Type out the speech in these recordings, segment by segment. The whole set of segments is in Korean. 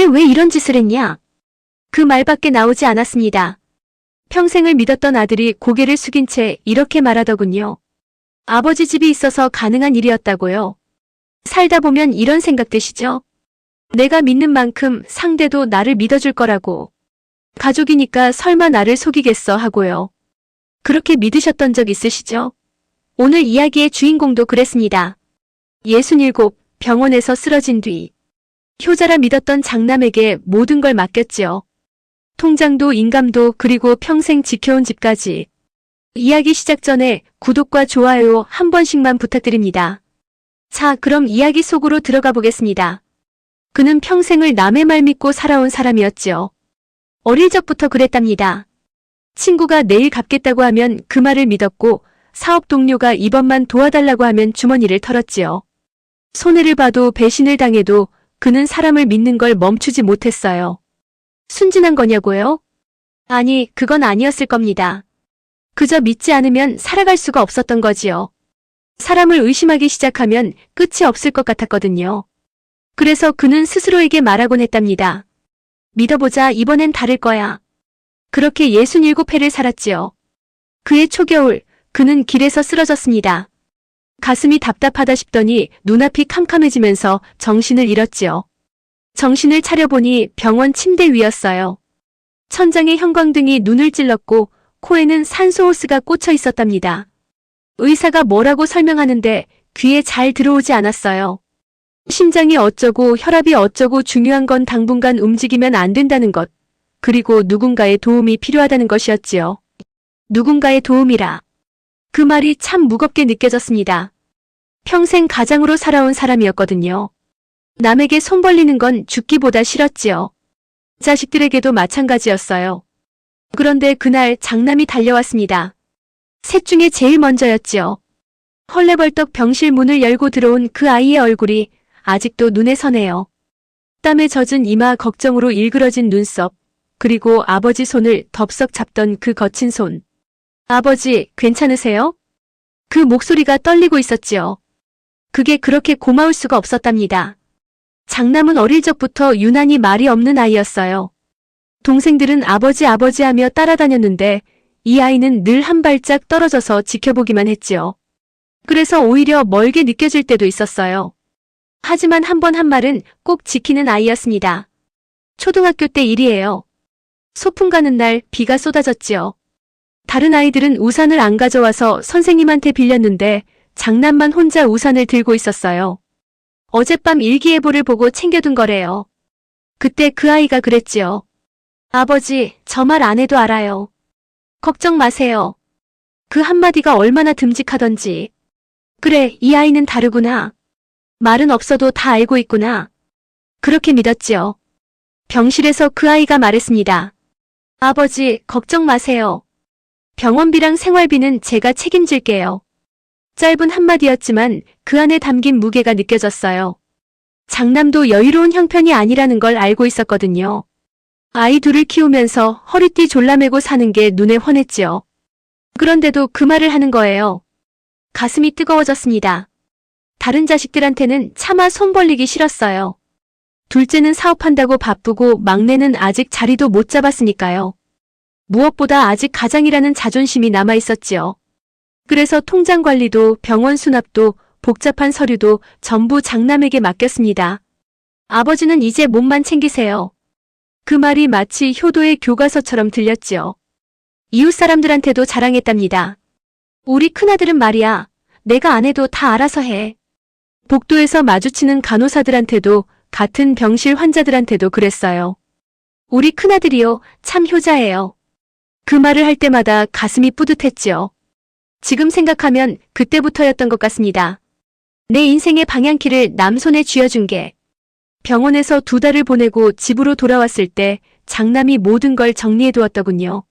왜 이런 짓을 했냐? 그 말밖에 나오지 않았습니다. 평생을 믿었던 아들이 고개를 숙인 채 이렇게 말하더군요. 아버지 집이 있어서 가능한 일이었다고요. 살다 보면 이런 생각 드시죠? 내가 믿는 만큼 상대도 나를 믿어줄 거라고. 가족이니까 설마 나를 속이겠어 하고요. 그렇게 믿으셨던 적 있으시죠? 오늘 이야기의 주인공도 그랬습니다. 67, 병원에서 쓰러진 뒤 효자라 믿었던 장남에게 모든 걸 맡겼지요. 통장도 인감도 그리고 평생 지켜온 집까지. 이야기 시작 전에 구독과 좋아요 한 번씩만 부탁드립니다. 자, 그럼 이야기 속으로 들어가 보겠습니다. 그는 평생을 남의 말 믿고 살아온 사람이었지요. 어릴 적부터 그랬답니다. 친구가 내일 갚겠다고 하면 그 말을 믿었고 사업 동료가 이번만 도와달라고 하면 주머니를 털었지요. 손해를 봐도 배신을 당해도 그는 사람을 믿는 걸 멈추지 못했어요. 순진한 거냐고요? 아니, 그건 아니었을 겁니다. 그저 믿지 않으면 살아갈 수가 없었던 거지요. 사람을 의심하기 시작하면 끝이 없을 것 같았거든요. 그래서 그는 스스로에게 말하곤 했답니다. 믿어보자, 이번엔 다를 거야. 그렇게 67회를 살았지요. 그해 초겨울, 그는 길에서 쓰러졌습니다. 가슴이 답답하다 싶더니 눈앞이 캄캄해지면서 정신을 잃었지요. 정신을 차려보니 병원 침대 위였어요. 천장에 형광등이 눈을 찔렀고 코에는 산소호스가 꽂혀 있었답니다. 의사가 뭐라고 설명하는데 귀에 잘 들어오지 않았어요. 심장이 어쩌고 혈압이 어쩌고 중요한 건 당분간 움직이면 안 된다는 것, 그리고 누군가의 도움이 필요하다는 것이었지요. 누군가의 도움이라. 그 말이 참 무겁게 느껴졌습니다. 평생 가장으로 살아온 사람이었거든요. 남에게 손 벌리는 건 죽기보다 싫었지요. 자식들에게도 마찬가지였어요. 그런데 그날 장남이 달려왔습니다. 셋 중에 제일 먼저였지요. 헐레벌떡 병실 문을 열고 들어온 그 아이의 얼굴이 아직도 눈에 선해요. 땀에 젖은 이마, 걱정으로 일그러진 눈썹, 그리고 아버지 손을 덥석 잡던 그 거친 손. 아버지, 괜찮으세요? 그 목소리가 떨리고 있었지요. 그게 그렇게 고마울 수가 없었답니다. 장남은 어릴 적부터 유난히 말이 없는 아이였어요. 동생들은 아버지 하며 따라다녔는데 이 아이는 늘 한 발짝 떨어져서 지켜보기만 했지요. 그래서 오히려 멀게 느껴질 때도 있었어요. 하지만 한 번 한 말은 꼭 지키는 아이였습니다. 초등학교 때 일이에요. 소풍 가는 날 비가 쏟아졌지요. 다른 아이들은 우산을 안 가져와서 선생님한테 빌렸는데 장남만 혼자 우산을 들고 있었어요. 어젯밤 일기예보를 보고 챙겨둔 거래요. 그때 그 아이가 그랬지요. 아버지, 저 말 안 해도 알아요. 걱정 마세요. 그 한마디가 얼마나 듬직하던지. 그래, 이 아이는 다르구나. 말은 없어도 다 알고 있구나. 그렇게 믿었지요. 병실에서 그 아이가 말했습니다. 아버지, 걱정 마세요. 병원비랑 생활비는 제가 책임질게요. 짧은 한마디였지만 그 안에 담긴 무게가 느껴졌어요. 장남도 여유로운 형편이 아니라는 걸 알고 있었거든요. 아이 둘을 키우면서 허리띠 졸라매고 사는 게 눈에 훤했지요. 그런데도 그 말을 하는 거예요. 가슴이 뜨거워졌습니다. 다른 자식들한테는 차마 손 벌리기 싫었어요. 둘째는 사업한다고 바쁘고 막내는 아직 자리도 못 잡았으니까요. 무엇보다 아직 가장이라는 자존심이 남아있었지요. 그래서 통장 관리도 병원 수납도 복잡한 서류도 전부 장남에게 맡겼습니다. 아버지는 이제 몸만 챙기세요. 그 말이 마치 효도의 교과서처럼 들렸지요. 이웃 사람들한테도 자랑했답니다. 우리 큰아들은 말이야. 내가 안 해도 다 알아서 해. 복도에서 마주치는 간호사들한테도 같은 병실 환자들한테도 그랬어요. 우리 큰아들이요. 참 효자예요. 그 말을 할 때마다 가슴이 뿌듯했지요. 지금 생각하면 그때부터였던 것 같습니다. 내 인생의 방향키를 남 손에 쥐어준 게. 병원에서 2달을 보내고 집으로 돌아왔을 때 장남이 모든 걸 정리해두었더군요.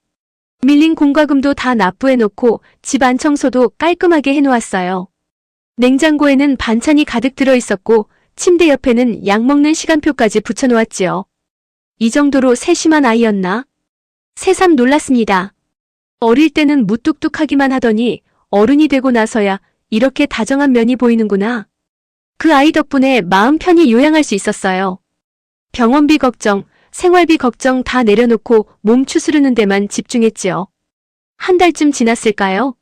밀린 공과금도 다 납부해놓고 집 안 청소도 깔끔하게 해놓았어요. 냉장고에는 반찬이 가득 들어있었고 침대 옆에는 약 먹는 시간표까지 붙여놓았지요. 이 정도로 세심한 아이였나? 새삼 놀랐습니다. 어릴 때는 무뚝뚝하기만 하더니 어른이 되고 나서야 이렇게 다정한 면이 보이는구나. 그 아이 덕분에 마음 편히 요양할 수 있었어요. 병원비 걱정, 생활비 걱정 다 내려놓고 몸 추스르는 데만 집중했지요. 한 달쯤 지났을까요?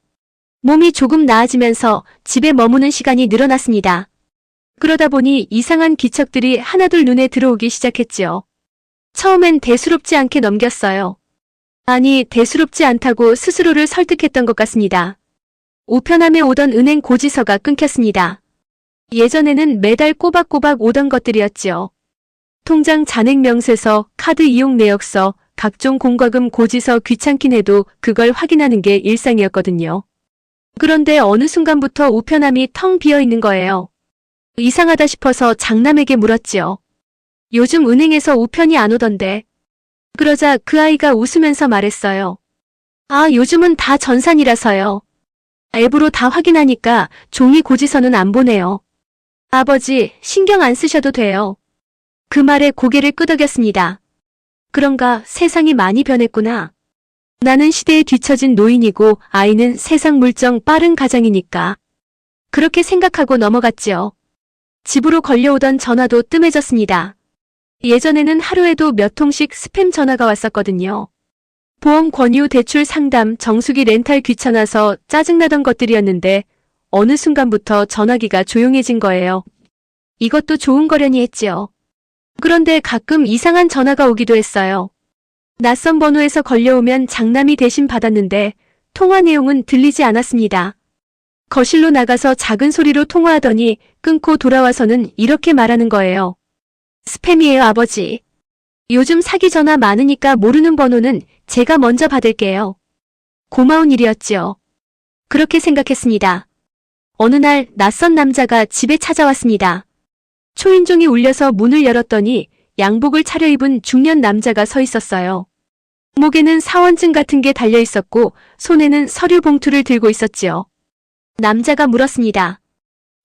몸이 조금 나아지면서 집에 머무는 시간이 늘어났습니다. 그러다 보니 이상한 기척들이 하나둘 눈에 들어오기 시작했지요. 처음엔 대수롭지 않게 넘겼어요. 아니, 대수롭지 않다고 스스로를 설득했던 것 같습니다. 우편함에 오던 은행 고지서가 끊겼습니다. 예전에는 매달 꼬박꼬박 오던 것들이었지요. 통장 잔액 명세서, 카드 이용 내역서, 각종 공과금 고지서 귀찮긴 해도 그걸 확인하는 게 일상이었거든요. 그런데 어느 순간부터 우편함이 텅 비어 있는 거예요. 이상하다 싶어서 장남에게 물었지요. 요즘 은행에서 우편이 안 오던데. 그러자 그 아이가 웃으면서 말했어요. 아, 요즘은 다 전산이라서요. 앱으로 다 확인하니까 종이 고지서는 안 보내요. 아버지, 신경 안 쓰셔도 돼요. 그 말에 고개를 끄덕였습니다. 그런가, 세상이 많이 변했구나. 나는 시대에 뒤처진 노인이고 아이는 세상 물정 빠른 가장이니까. 그렇게 생각하고 넘어갔지요. 집으로 걸려오던 전화도 뜸해졌습니다. 예전에는 하루에도 몇 통씩 스팸 전화가 왔었거든요. 보험 권유 대출 상담, 정수기 렌탈 귀찮아서 짜증나던 것들이었는데 어느 순간부터 전화기가 조용해진 거예요. 이것도 좋은 거려니 했지요. 그런데 가끔 이상한 전화가 오기도 했어요. 낯선 번호에서 걸려오면 장남이 대신 받았는데 통화 내용은 들리지 않았습니다. 거실로 나가서 작은 소리로 통화하더니 끊고 돌아와서는 이렇게 말하는 거예요. 스팸이에요, 아버지. 요즘 사기 전화 많으니까 모르는 번호는 제가 먼저 받을게요. 고마운 일이었지요. 그렇게 생각했습니다. 어느 날 낯선 남자가 집에 찾아왔습니다. 초인종이 울려서 문을 열었더니 양복을 차려입은 중년 남자가 서 있었어요. 목에는 사원증 같은 게 달려 있었고 손에는 서류 봉투를 들고 있었지요. 남자가 물었습니다.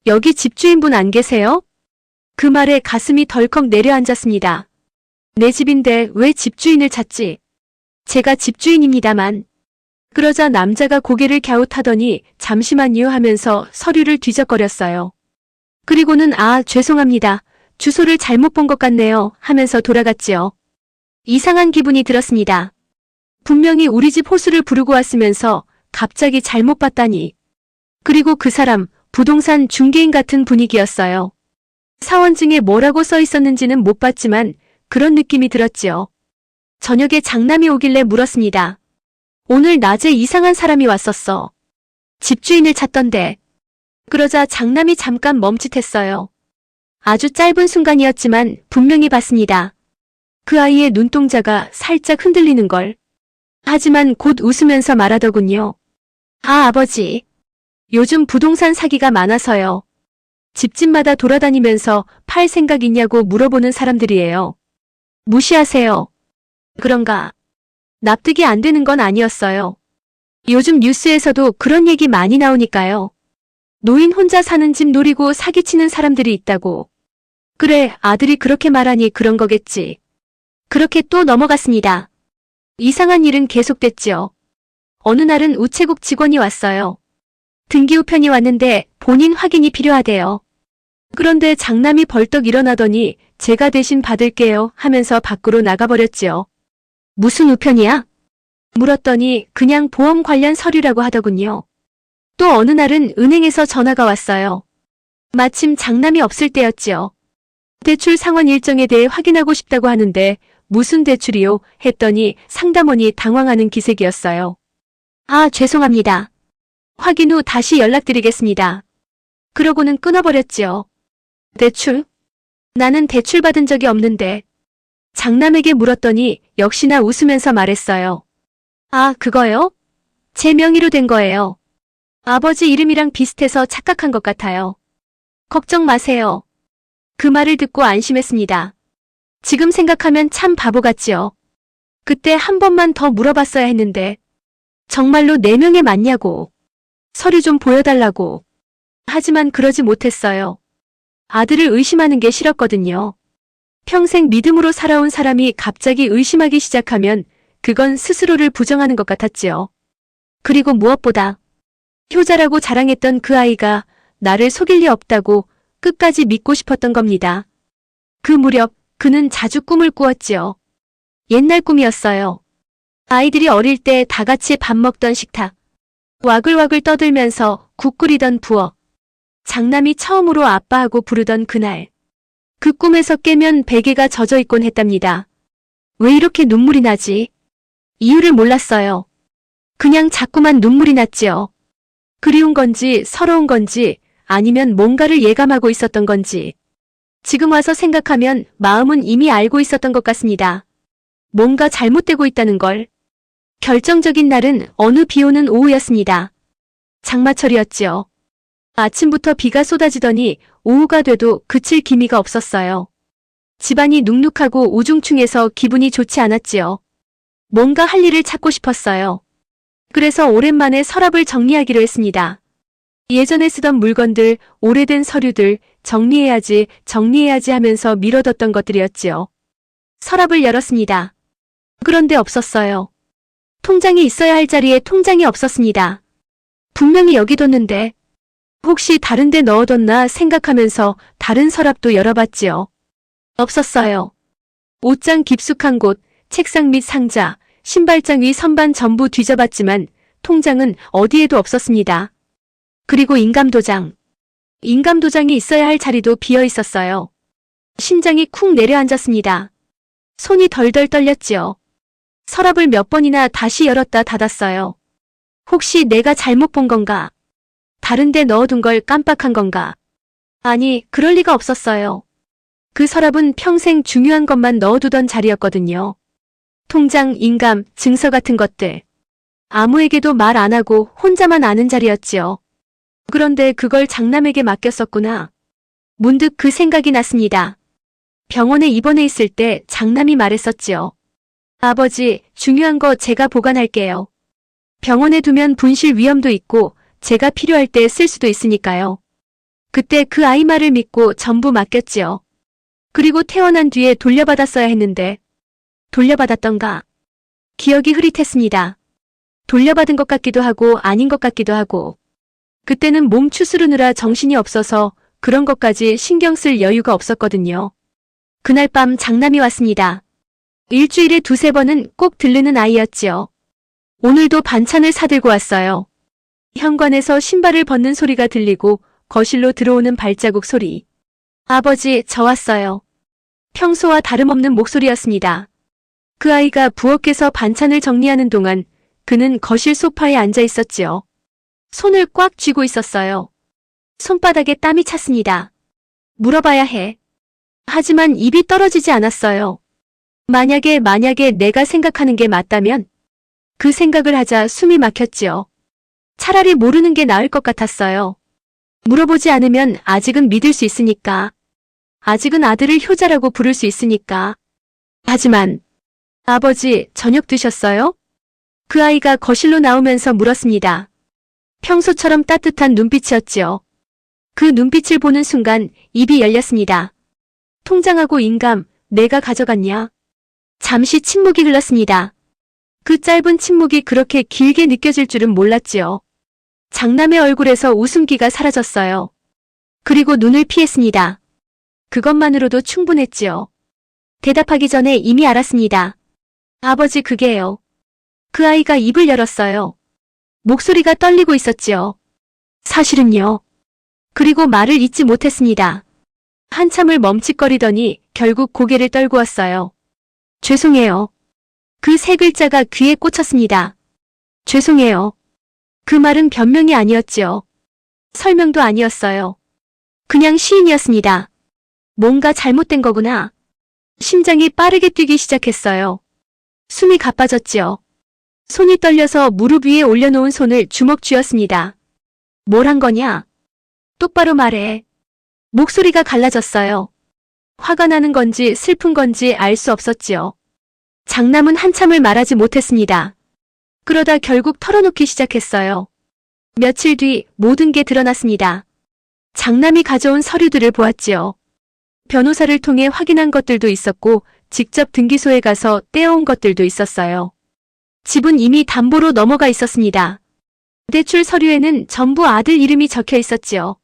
여기 집주인분 안 계세요? 그 말에 가슴이 덜컥 내려앉았습니다. 내 집인데 왜 집주인을 찾지? 제가 집주인입니다만. 그러자 남자가 고개를 갸웃하더니 잠시만요 하면서 서류를 뒤적거렸어요. 그리고는 아, 죄송합니다. 주소를 잘못 본 것 같네요 하면서 돌아갔지요. 이상한 기분이 들었습니다. 분명히 우리 집 호수를 부르고 왔으면서 갑자기 잘못 봤다니. 그리고 그 사람 부동산 중개인 같은 분위기였어요. 사원증에 뭐라고 써 있었는지는 못 봤지만 그런 느낌이 들었지요. 저녁에 장남이 오길래 물었습니다. 오늘 낮에 이상한 사람이 왔었어. 집주인을 찾던데. 그러자 장남이 잠깐 멈칫했어요. 아주 짧은 순간이었지만 분명히 봤습니다. 그 아이의 눈동자가 살짝 흔들리는 걸. 하지만 곧 웃으면서 말하더군요. 아, 아버지. 요즘 부동산 사기가 많아서요. 집집마다 돌아다니면서 팔 생각 있냐고 물어보는 사람들이에요. 무시하세요. 그런가? 납득이 안 되는 건 아니었어요. 요즘 뉴스에서도 그런 얘기 많이 나오니까요. 노인 혼자 사는 집 노리고 사기치는 사람들이 있다고. 그래, 아들이 그렇게 말하니 그런 거겠지. 그렇게 또 넘어갔습니다. 이상한 일은 계속됐지요. 어느 날은 우체국 직원이 왔어요. 등기우편이 왔는데 본인 확인이 필요하대요. 그런데 장남이 벌떡 일어나더니 제가 대신 받을게요 하면서 밖으로 나가버렸지요. 무슨 우편이야? 물었더니 그냥 보험 관련 서류라고 하더군요. 또 어느 날은 은행에서 전화가 왔어요. 마침 장남이 없을 때였지요. 대출 상환 일정에 대해 확인하고 싶다고 하는데 무슨 대출이요? 했더니 상담원이 당황하는 기색이었어요. 아, 죄송합니다. 확인 후 다시 연락드리겠습니다. 그러고는 끊어버렸지요. 대출? 나는 대출 받은 적이 없는데. 장남에게 물었더니 역시나 웃으면서 말했어요. 아, 그거요? 제 명의로 된 거예요. 아버지 이름이랑 비슷해서 착각한 것 같아요. 걱정 마세요. 그 말을 듣고 안심했습니다. 지금 생각하면 참 바보 같지요. 그때 한 번만 더 물어봤어야 했는데. 정말로 내 명예 맞냐고. 서류 좀 보여달라고. 하지만 그러지 못했어요. 아들을 의심하는 게 싫었거든요. 평생 믿음으로 살아온 사람이 갑자기 의심하기 시작하면 그건 스스로를 부정하는 것 같았지요. 그리고 무엇보다 효자라고 자랑했던 그 아이가 나를 속일 리 없다고 끝까지 믿고 싶었던 겁니다. 그 무렵 그는 자주 꿈을 꾸었지요. 옛날 꿈이었어요. 아이들이 어릴 때 다 같이 밥 먹던 식탁. 와글와글 떠들면서 국 끓이던 부엌. 장남이 처음으로 아빠하고 부르던 그날. 그 꿈에서 깨면 베개가 젖어 있곤 했답니다. 왜 이렇게 눈물이 나지? 이유를 몰랐어요. 그냥 자꾸만 눈물이 났지요. 그리운 건지 서러운 건지 아니면 뭔가를 예감하고 있었던 건지. 지금 와서 생각하면 마음은 이미 알고 있었던 것 같습니다. 뭔가 잘못되고 있다는 걸. 결정적인 날은 어느 비 오는 오후였습니다. 장마철이었지요. 아침부터 비가 쏟아지더니 오후가 돼도 그칠 기미가 없었어요. 집안이 눅눅하고 우중충해서 기분이 좋지 않았지요. 뭔가 할 일을 찾고 싶었어요. 그래서 오랜만에 서랍을 정리하기로 했습니다. 예전에 쓰던 물건들, 오래된 서류들, 정리해야지 하면서 미뤄뒀던 것들이었지요. 서랍을 열었습니다. 그런데 없었어요. 통장이 있어야 할 자리에 통장이 없었습니다. 분명히 여기 뒀는데 혹시 다른 데 넣어뒀나 생각하면서 다른 서랍도 열어봤지요. 없었어요. 옷장 깊숙한 곳, 책상 밑 상자, 신발장 위 선반 전부 뒤져봤지만 통장은 어디에도 없었습니다. 그리고 인감도장. 인감도장이 있어야 할 자리도 비어 있었어요. 심장이 쿵 내려앉았습니다. 손이 덜덜 떨렸지요. 서랍을 몇 번이나 다시 열었다 닫았어요. 혹시 내가 잘못 본 건가? 다른 데 넣어둔 걸 깜빡한 건가? 아니, 그럴 리가 없었어요. 그 서랍은 평생 중요한 것만 넣어두던 자리였거든요. 통장, 인감, 증서 같은 것들. 아무에게도 말 안 하고 혼자만 아는 자리였지요. 그런데 그걸 장남에게 맡겼었구나. 문득 그 생각이 났습니다. 병원에 입원해 있을 때 장남이 말했었지요. 아버지, 중요한 거 제가 보관할게요. 병원에 두면 분실 위험도 있고 제가 필요할 때 쓸 수도 있으니까요. 그때 그 아이 말을 믿고 전부 맡겼지요. 그리고 태어난 뒤에 돌려받았어야 했는데 돌려받았던가? 기억이 흐릿했습니다. 돌려받은 것 같기도 하고 아닌 것 같기도 하고 그때는 몸 추스르느라 정신이 없어서 그런 것까지 신경 쓸 여유가 없었거든요. 그날 밤 장남이 왔습니다. 일주일에 두세 번은 꼭 들르는 아이였지요. 오늘도 반찬을 사들고 왔어요. 현관에서 신발을 벗는 소리가 들리고 거실로 들어오는 발자국 소리. 아버지, 저 왔어요. 평소와 다름없는 목소리였습니다. 그 아이가 부엌에서 반찬을 정리하는 동안 그는 거실 소파에 앉아 있었지요. 손을 꽉 쥐고 있었어요. 손바닥에 땀이 찼습니다. 물어봐야 해. 하지만 입이 떨어지지 않았어요. 만약에 내가 생각하는 게 맞다면 그 생각을 하자 숨이 막혔지요. 차라리 모르는 게 나을 것 같았어요. 물어보지 않으면 아직은 믿을 수 있으니까. 아직은 아들을 효자라고 부를 수 있으니까. 하지만 아버지, 저녁 드셨어요? 그 아이가 거실로 나오면서 물었습니다. 평소처럼 따뜻한 눈빛이었지요. 그 눈빛을 보는 순간 입이 열렸습니다. 통장하고 인감, 내가 가져갔냐? 잠시 침묵이 흘렀습니다. 그 짧은 침묵이 그렇게 길게 느껴질 줄은 몰랐지요. 장남의 얼굴에서 웃음기가 사라졌어요. 그리고 눈을 피했습니다. 그것만으로도 충분했지요. 대답하기 전에 이미 알았습니다. 아버지, 그게요. 그 아이가 입을 열었어요. 목소리가 떨리고 있었지요. 사실은요. 그리고 말을 잇지 못했습니다. 한참을 멈칫거리더니 결국 고개를 떨고 왔어요. 죄송해요. 그 세 글자가 귀에 꽂혔습니다. 죄송해요. 그 말은 변명이 아니었지요. 설명도 아니었어요. 그냥 시인이었습니다. 뭔가 잘못된 거구나. 심장이 빠르게 뛰기 시작했어요. 숨이 가빠졌지요. 손이 떨려서 무릎 위에 올려놓은 손을 주먹 쥐었습니다. 뭘 한 거냐? 똑바로 말해. 목소리가 갈라졌어요. 화가 나는 건지 슬픈 건지 알 수 없었지요. 장남은 한참을 말하지 못했습니다. 그러다 결국 털어놓기 시작했어요. 며칠 뒤 모든 게 드러났습니다. 장남이 가져온 서류들을 보았지요. 변호사를 통해 확인한 것들도 있었고 직접 등기소에 가서 떼어온 것들도 있었어요. 집은 이미 담보로 넘어가 있었습니다. 대출 서류에는 전부 아들 이름이 적혀 있었지요.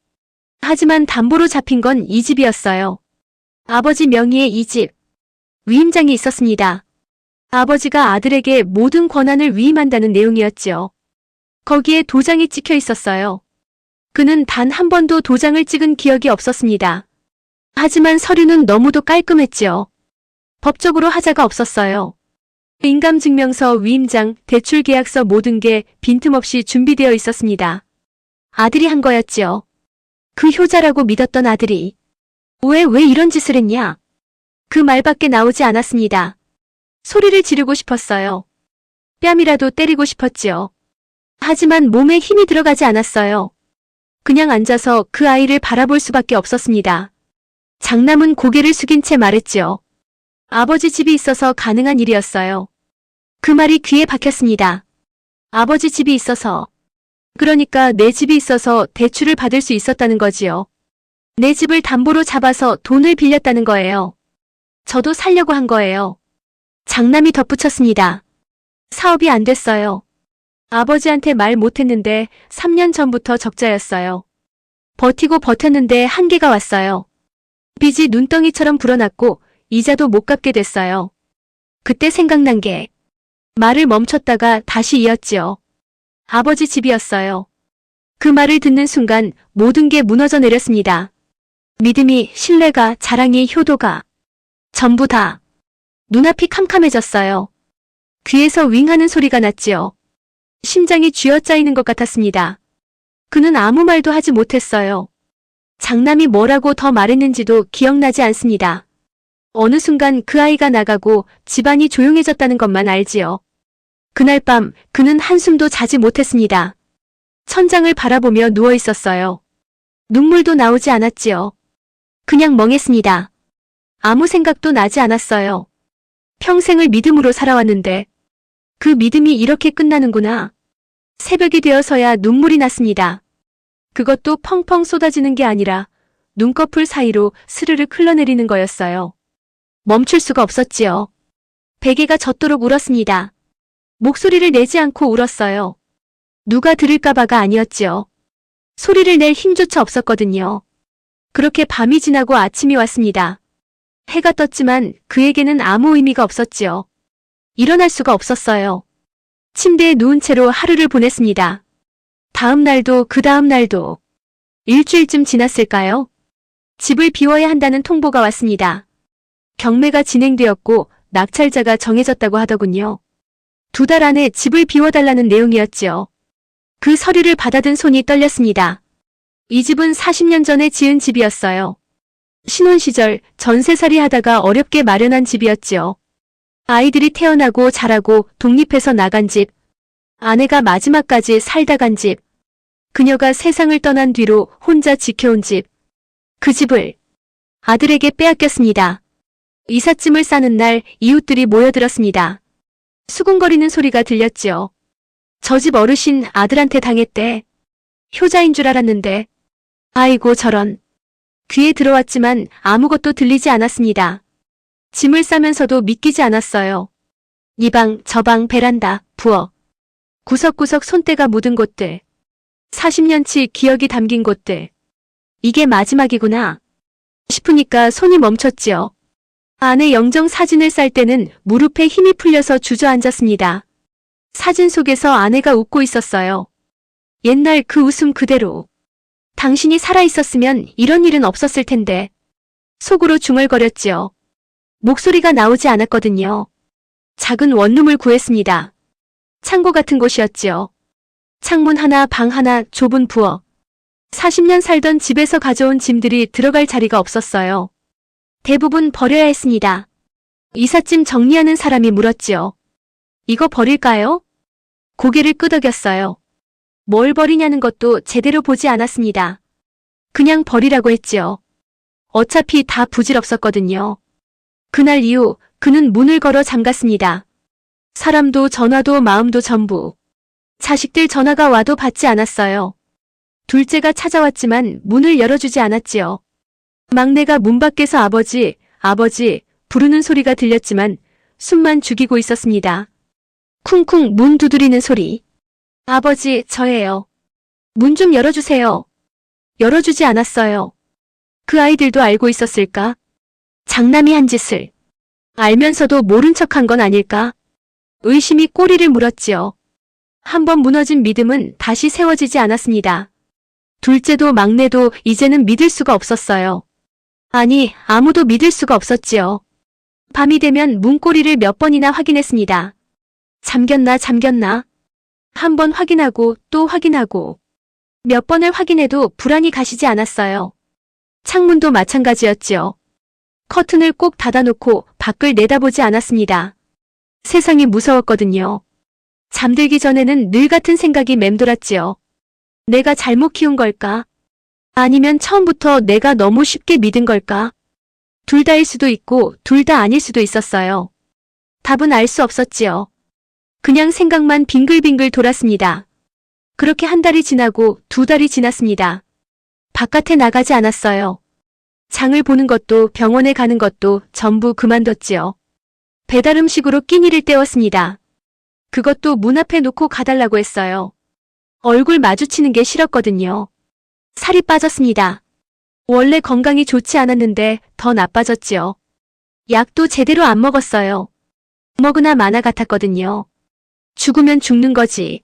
하지만 담보로 잡힌 건 이 집이었어요. 아버지 명의의 이 집. 위임장이 있었습니다. 아버지가 아들에게 모든 권한을 위임한다는 내용이었지요. 거기에 도장이 찍혀 있었어요. 그는 단 한 번도 도장을 찍은 기억이 없었습니다. 하지만 서류는 너무도 깔끔했지요. 법적으로 하자가 없었어요. 인감증명서, 위임장, 대출계약서 모든 게 빈틈없이 준비되어 있었습니다. 아들이 한 거였지요. 그 효자라고 믿었던 아들이. 왜 이런 짓을 했냐? 그 말밖에 나오지 않았습니다. 소리를 지르고 싶었어요. 뺨이라도 때리고 싶었지요. 하지만 몸에 힘이 들어가지 않았어요. 그냥 앉아서 그 아이를 바라볼 수밖에 없었습니다. 장남은 고개를 숙인 채 말했지요. 아버지 집이 있어서 가능한 일이었어요. 그 말이 귀에 박혔습니다. 아버지 집이 있어서. 그러니까 내 집이 있어서 대출을 받을 수 있었다는 거지요. 내 집을 담보로 잡아서 돈을 빌렸다는 거예요. 저도 살려고 한 거예요. 장남이 덧붙였습니다. 사업이 안 됐어요. 아버지한테 말 못했는데 3년 전부터 적자였어요. 버티고 버텼는데 한계가 왔어요. 빚이 눈덩이처럼 불어났고 이자도 못 갚게 됐어요. 그때 생각난 게 말을 멈췄다가 다시 이었지요. 아버지 집이었어요. 그 말을 듣는 순간 모든 게 무너져 내렸습니다. 믿음이, 신뢰가, 자랑이, 효도가 전부 다 눈앞이 캄캄해졌어요. 귀에서 윙하는 소리가 났지요. 심장이 쥐어짜이는 것 같았습니다. 그는 아무 말도 하지 못했어요. 장남이 뭐라고 더 말했는지도 기억나지 않습니다. 어느 순간 그 아이가 나가고 집안이 조용해졌다는 것만 알지요. 그날 밤 그는 한숨도 자지 못했습니다. 천장을 바라보며 누워 있었어요. 눈물도 나오지 않았지요. 그냥 멍했습니다. 아무 생각도 나지 않았어요. 평생을 믿음으로 살아왔는데 그 믿음이 이렇게 끝나는구나. 새벽이 되어서야 눈물이 났습니다. 그것도 펑펑 쏟아지는 게 아니라 눈꺼풀 사이로 스르륵 흘러내리는 거였어요. 멈출 수가 없었지요. 베개가 젖도록 울었습니다. 목소리를 내지 않고 울었어요. 누가 들을까봐가 아니었지요. 소리를 낼 힘조차 없었거든요. 그렇게 밤이 지나고 아침이 왔습니다. 해가 떴지만 그에게는 아무 의미가 없었지요. 일어날 수가 없었어요. 침대에 누운 채로 하루를 보냈습니다. 다음 날도 그 다음 날도 일주일쯤 지났을까요? 집을 비워야 한다는 통보가 왔습니다. 경매가 진행되었고 낙찰자가 정해졌다고 하더군요. 2달 안에 집을 비워달라는 내용이었지요. 그 서류를 받아든 손이 떨렸습니다. 이 집은 40년 전에 지은 집이었어요. 신혼 시절 전세살이 하다가 어렵게 마련한 집이었지요. 아이들이 태어나고 자라고 독립해서 나간 집, 아내가 마지막까지 살다 간 집, 그녀가 세상을 떠난 뒤로 혼자 지켜온 집, 그 집을 아들에게 빼앗겼습니다. 이삿짐을 싸는 날 이웃들이 모여들었습니다. 수군거리는 소리가 들렸지요. 저 집 어르신 아들한테 당했대. 효자인 줄 알았는데. 아이고 저런. 귀에 들어왔지만 아무것도 들리지 않았습니다. 짐을 싸면서도 믿기지 않았어요. 이 방, 저 방, 베란다, 부엌. 구석구석 손때가 묻은 곳들. 40년치 기억이 담긴 곳들. 이게 마지막이구나 싶으니까 손이 멈췄지요. 아내 영정 사진을 쌀 때는 무릎에 힘이 풀려서 주저앉았습니다. 사진 속에서 아내가 웃고 있었어요. 옛날 그 웃음 그대로. 당신이 살아있었으면 이런 일은 없었을 텐데. 속으로 중얼거렸지요. 목소리가 나오지 않았거든요. 작은 원룸을 구했습니다. 창고 같은 곳이었지요. 창문 하나, 방 하나, 좁은 부엌. 40년 살던 집에서 가져온 짐들이 들어갈 자리가 없었어요. 대부분 버려야 했습니다. 이삿짐 정리하는 사람이 물었지요. 이거 버릴까요? 고개를 끄덕였어요. 뭘 버리냐는 것도 제대로 보지 않았습니다. 그냥 버리라고 했지요. 어차피 다 부질없었거든요. 그날 이후 그는 문을 걸어 잠갔습니다. 사람도 전화도 마음도 전부. 자식들 전화가 와도 받지 않았어요. 둘째가 찾아왔지만 문을 열어주지 않았지요. 막내가 문 밖에서 아버지, 아버지 부르는 소리가 들렸지만 숨만 죽이고 있었습니다. 쿵쿵 문 두드리는 소리. 아버지, 저예요. 문 좀 열어주세요. 열어주지 않았어요. 그 아이들도 알고 있었을까? 장남이 한 짓을. 알면서도 모른 척한 건 아닐까? 의심이 꼬리를 물었지요. 한번 무너진 믿음은 다시 세워지지 않았습니다. 둘째도 막내도 이제는 믿을 수가 없었어요. 아니, 아무도 믿을 수가 없었지요. 밤이 되면 문고리를 몇 번이나 확인했습니다. 잠겼나? 한 번 확인하고 또 확인하고 몇 번을 확인해도 불안이 가시지 않았어요. 창문도 마찬가지였지요. 커튼을 꼭 닫아놓고 밖을 내다보지 않았습니다. 세상이 무서웠거든요. 잠들기 전에는 늘 같은 생각이 맴돌았지요. 내가 잘못 키운 걸까? 아니면 처음부터 내가 너무 쉽게 믿은 걸까? 둘 다일 수도 있고 둘 다 아닐 수도 있었어요. 답은 알 수 없었지요. 그냥 생각만 빙글빙글 돌았습니다. 그렇게 한 달이 지나고 두 달이 지났습니다. 바깥에 나가지 않았어요. 장을 보는 것도 병원에 가는 것도 전부 그만뒀지요. 배달 음식으로 끼니를 때웠습니다. 그것도 문 앞에 놓고 가달라고 했어요. 얼굴 마주치는 게 싫었거든요. 살이 빠졌습니다. 원래 건강이 좋지 않았는데 더 나빠졌지요. 약도 제대로 안 먹었어요. 먹으나 마나 같았거든요. 죽으면 죽는 거지.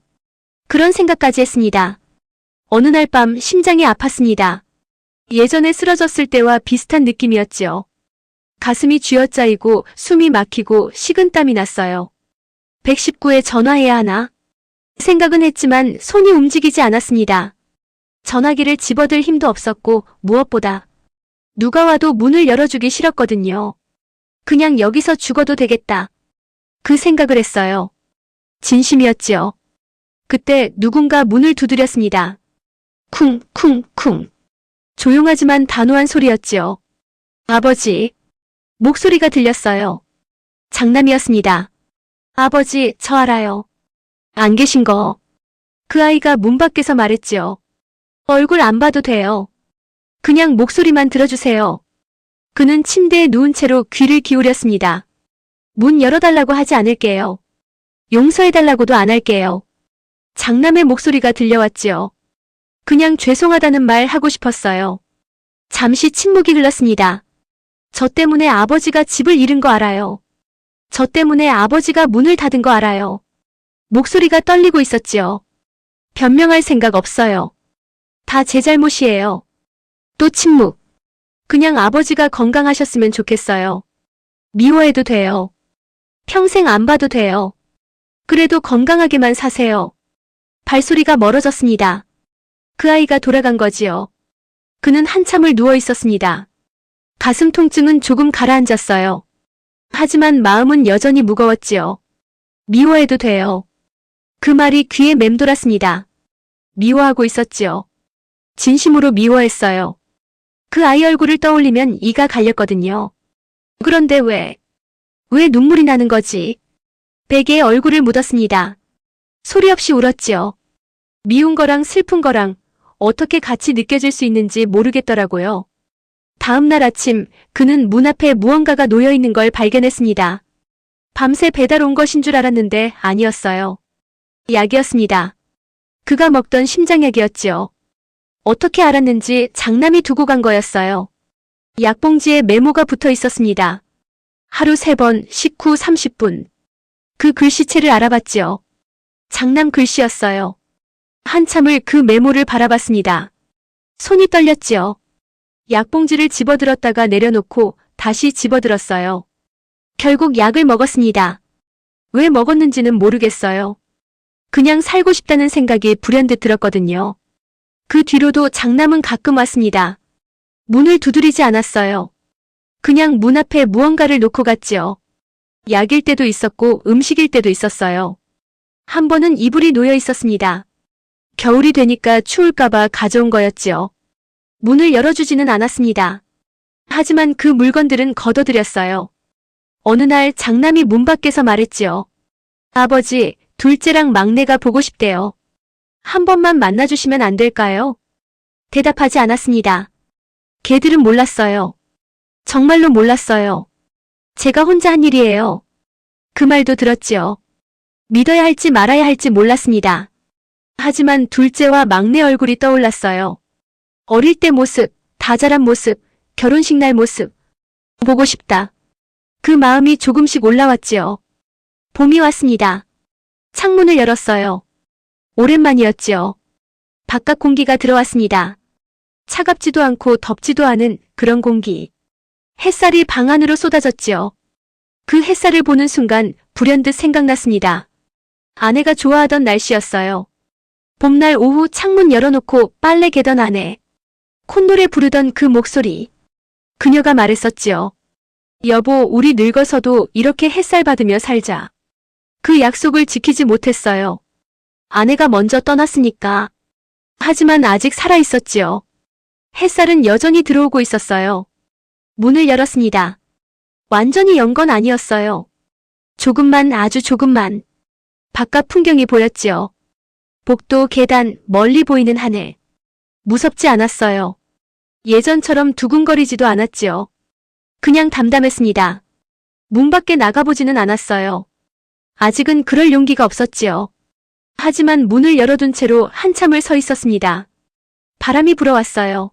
그런 생각까지 했습니다. 어느 날 밤 심장이 아팠습니다. 예전에 쓰러졌을 때와 비슷한 느낌이었지요. 가슴이 쥐어짜이고 숨이 막히고 식은땀이 났어요. 119에 전화해야 하나? 생각은 했지만 손이 움직이지 않았습니다. 전화기를 집어들 힘도 없었고 무엇보다 누가 와도 문을 열어주기 싫었거든요. 그냥 여기서 죽어도 되겠다. 그 생각을 했어요. 진심이었지요. 그때 누군가 문을 두드렸습니다. 쿵쿵쿵. 조용하지만 단호한 소리였지요. 아버지. 목소리가 들렸어요. 장남이었습니다. 아버지, 저 알아요. 안 계신 거. 그 아이가 문 밖에서 말했지요. 얼굴 안 봐도 돼요. 그냥 목소리만 들어주세요. 그는 침대에 누운 채로 귀를 기울였습니다. 문 열어달라고 하지 않을게요. 용서해달라고도 안 할게요. 장남의 목소리가 들려왔지요. 그냥 죄송하다는 말 하고 싶었어요. 잠시 침묵이 흘렀습니다. 저 때문에 아버지가 집을 잃은 거 알아요. 저 때문에 아버지가 문을 닫은 거 알아요. 목소리가 떨리고 있었지요. 변명할 생각 없어요. 다 제 잘못이에요. 또 침묵. 그냥 아버지가 건강하셨으면 좋겠어요. 미워해도 돼요. 평생 안 봐도 돼요. 그래도 건강하게만 사세요. 발소리가 멀어졌습니다. 그 아이가 돌아간 거지요. 그는 한참을 누워 있었습니다. 가슴 통증은 조금 가라앉았어요. 하지만 마음은 여전히 무거웠지요. 미워해도 돼요. 그 말이 귀에 맴돌았습니다. 미워하고 있었지요. 진심으로 미워했어요. 그 아이 얼굴을 떠올리면 이가 갈렸거든요. 그런데 왜 눈물이 나는 거지? 베개에 얼굴을 묻었습니다. 소리 없이 울었지요. 미운 거랑 슬픈 거랑 어떻게 같이 느껴질 수 있는지 모르겠더라고요. 다음 날 아침 그는 문 앞에 무언가가 놓여 있는 걸 발견했습니다. 밤새 배달 온 것인 줄 알았는데 아니었어요. 약이었습니다. 그가 먹던 심장약이었지요. 어떻게 알았는지 장남이 두고 간 거였어요. 약봉지에 메모가 붙어 있었습니다. 하루 3번, 식후 30분. 그 글씨체를 알아봤지요. 장남 글씨였어요. 한참을 그 메모를 바라봤습니다. 손이 떨렸지요. 약봉지를 집어들었다가 내려놓고 다시 집어들었어요. 결국 약을 먹었습니다. 왜 먹었는지는 모르겠어요. 그냥 살고 싶다는 생각이 불현듯 들었거든요. 그 뒤로도 장남은 가끔 왔습니다. 문을 두드리지 않았어요. 그냥 문 앞에 무언가를 놓고 갔지요. 약일 때도 있었고 음식일 때도 있었어요. 한 번은 이불이 놓여 있었습니다. 겨울이 되니까 추울까봐 가져온 거였지요. 문을 열어주지는 않았습니다. 하지만 그 물건들은 걷어들였어요. 어느 날 장남이 문 밖에서 말했지요. 아버지, 둘째랑 막내가 보고 싶대요. 한 번만 만나주시면 안 될까요? 대답하지 않았습니다. 걔들은 몰랐어요. 정말로 몰랐어요. 제가 혼자 한 일이에요. 그 말도 들었지요. 믿어야 할지 말아야 할지 몰랐습니다. 하지만 둘째와 막내 얼굴이 떠올랐어요. 어릴 때 모습, 다 자란 모습, 결혼식 날 모습. 보고 싶다. 그 마음이 조금씩 올라왔지요. 봄이 왔습니다. 창문을 열었어요. 오랜만이었지요. 바깥 공기가 들어왔습니다. 차갑지도 않고 덥지도 않은 그런 공기. 햇살이 방 안으로 쏟아졌지요. 그 햇살을 보는 순간 불현듯 생각났습니다. 아내가 좋아하던 날씨였어요. 봄날 오후 창문 열어놓고 빨래 개던 아내. 콧노래 부르던 그 목소리. 그녀가 말했었지요. 여보, 우리 늙어서도 이렇게 햇살 받으며 살자. 그 약속을 지키지 못했어요. 아내가 먼저 떠났으니까. 하지만 아직 살아있었지요. 햇살은 여전히 들어오고 있었어요. 문을 열었습니다. 완전히 연 건 아니었어요. 조금만, 아주 조금만. 바깥 풍경이 보였지요. 복도, 계단, 멀리 보이는 하늘. 무섭지 않았어요. 예전처럼 두근거리지도 않았지요. 그냥 담담했습니다. 문 밖에 나가보지는 않았어요. 아직은 그럴 용기가 없었지요. 하지만 문을 열어둔 채로 한참을 서 있었습니다. 바람이 불어왔어요.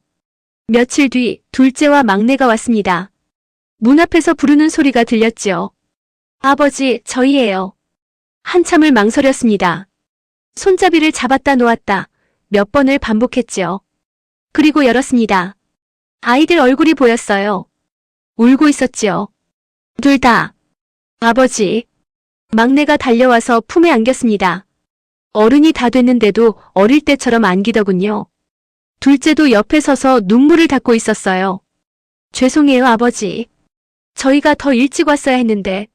며칠 뒤 둘째와 막내가 왔습니다. 문 앞에서 부르는 소리가 들렸지요. 아버지, 저희예요. 한참을 망설였습니다. 손잡이를 잡았다 놓았다 몇 번을 반복했지요. 그리고 열었습니다. 아이들 얼굴이 보였어요. 울고 있었지요. 둘 다. 아버지. 막내가 달려와서 품에 안겼습니다. 어른이 다 됐는데도 어릴 때처럼 안기더군요. 둘째도 옆에 서서 눈물을 닦고 있었어요. 죄송해요, 아버지. 저희가 더 일찍 왔어야 했는데.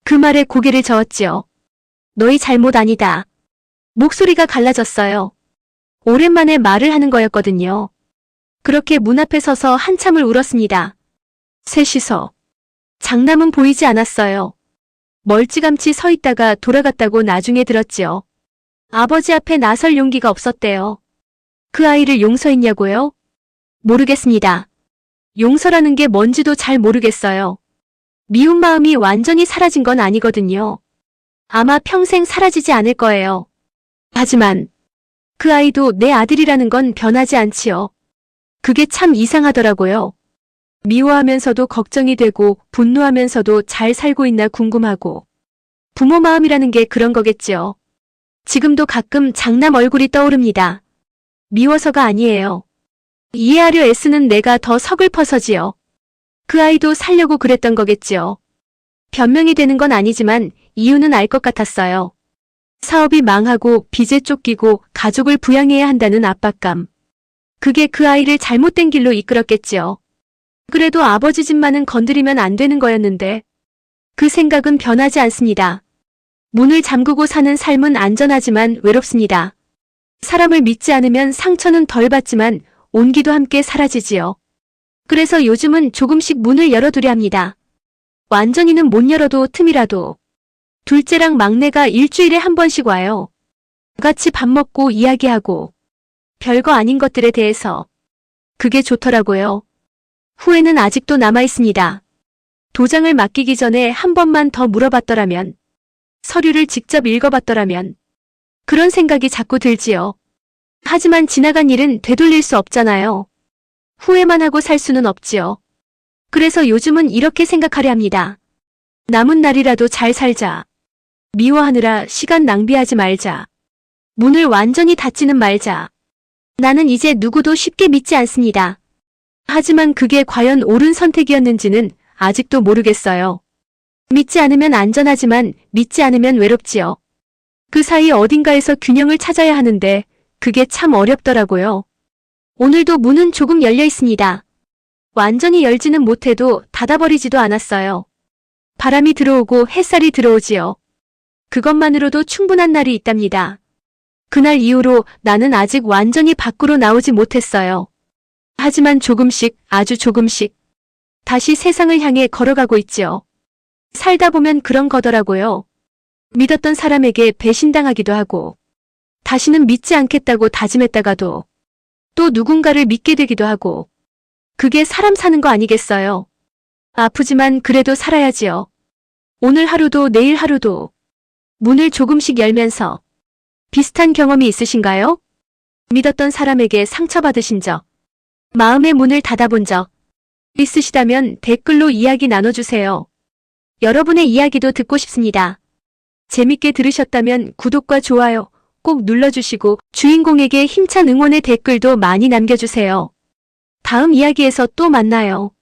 그 말에 고개를 저었지요. 너희 잘못 아니다. 목소리가 갈라졌어요. 오랜만에 말을 하는 거였거든요. 그렇게 문 앞에 서서 한참을 울었습니다. 셋이서. 장남은 보이지 않았어요. 멀찌감치 서 있다가 돌아갔다고 나중에 들었지요. 아버지 앞에 나설 용기가 없었대요. 그 아이를 용서했냐고요? 모르겠습니다. 용서라는 게 뭔지도 잘 모르겠어요. 미운 마음이 완전히 사라진 건 아니거든요. 아마 평생 사라지지 않을 거예요. 하지만 그 아이도 내 아들이라는 건 변하지 않지요. 그게 참 이상하더라고요. 미워하면서도 걱정이 되고 분노하면서도 잘 살고 있나 궁금하고. 부모 마음이라는 게 그런 거겠지요. 지금도 가끔 장남 얼굴이 떠오릅니다. 미워서가 아니에요. 이해하려 애쓰는 내가 더 서글퍼서지요. 그 아이도 살려고 그랬던 거겠지요. 변명이 되는 건 아니지만 이유는 알 것 같았어요. 사업이 망하고 빚에 쫓기고 가족을 부양해야 한다는 압박감. 그게 그 아이를 잘못된 길로 이끌었겠지요. 그래도 아버지 집만은 건드리면 안 되는 거였는데 그 생각은 변하지 않습니다. 문을 잠그고 사는 삶은 안전하지만 외롭습니다. 사람을 믿지 않으면 상처는 덜 받지만 온기도 함께 사라지지요. 그래서 요즘은 조금씩 문을 열어두려 합니다. 완전히는 못 열어도 틈이라도. 둘째랑 막내가 일주일에 한 번씩 와요. 같이 밥 먹고 이야기하고 별거 아닌 것들에 대해서. 그게 좋더라고요. 후회는 아직도 남아있습니다. 도장을 맡기기 전에 한 번만 더 물어봤더라면. 서류를 직접 읽어봤더라면. 그런 생각이 자꾸 들지요. 하지만 지나간 일은 되돌릴 수 없잖아요. 후회만 하고 살 수는 없지요. 그래서 요즘은 이렇게 생각하려 합니다. 남은 날이라도 잘 살자. 미워하느라 시간 낭비하지 말자. 문을 완전히 닫지는 말자. 나는 이제 누구도 쉽게 믿지 않습니다. 하지만 그게 과연 옳은 선택이었는지는 아직도 모르겠어요. 믿지 않으면 안전하지만 믿지 않으면 외롭지요. 그 사이 어딘가에서 균형을 찾아야 하는데 그게 참 어렵더라고요. 오늘도 문은 조금 열려 있습니다. 완전히 열지는 못해도 닫아버리지도 않았어요. 바람이 들어오고 햇살이 들어오지요. 그것만으로도 충분한 날이 있답니다. 그날 이후로 나는 아직 완전히 밖으로 나오지 못했어요. 하지만 조금씩, 아주 조금씩 다시 세상을 향해 걸어가고 있지요. 살다 보면 그런 거더라고요. 믿었던 사람에게 배신당하기도 하고 다시는 믿지 않겠다고 다짐했다가도 또 누군가를 믿게 되기도 하고 그게 사람 사는 거 아니겠어요? 아프지만 그래도 살아야지요. 오늘 하루도 내일 하루도 문을 조금씩 열면서 비슷한 경험이 있으신가요? 믿었던 사람에게 상처받으신 적, 마음의 문을 닫아본 적 있으시다면 댓글로 이야기 나눠주세요. 여러분의 이야기도 듣고 싶습니다. 재밌게 들으셨다면 구독과 좋아요 꼭 눌러주시고 주인공에게 힘찬 응원의 댓글도 많이 남겨주세요. 다음 이야기에서 또 만나요.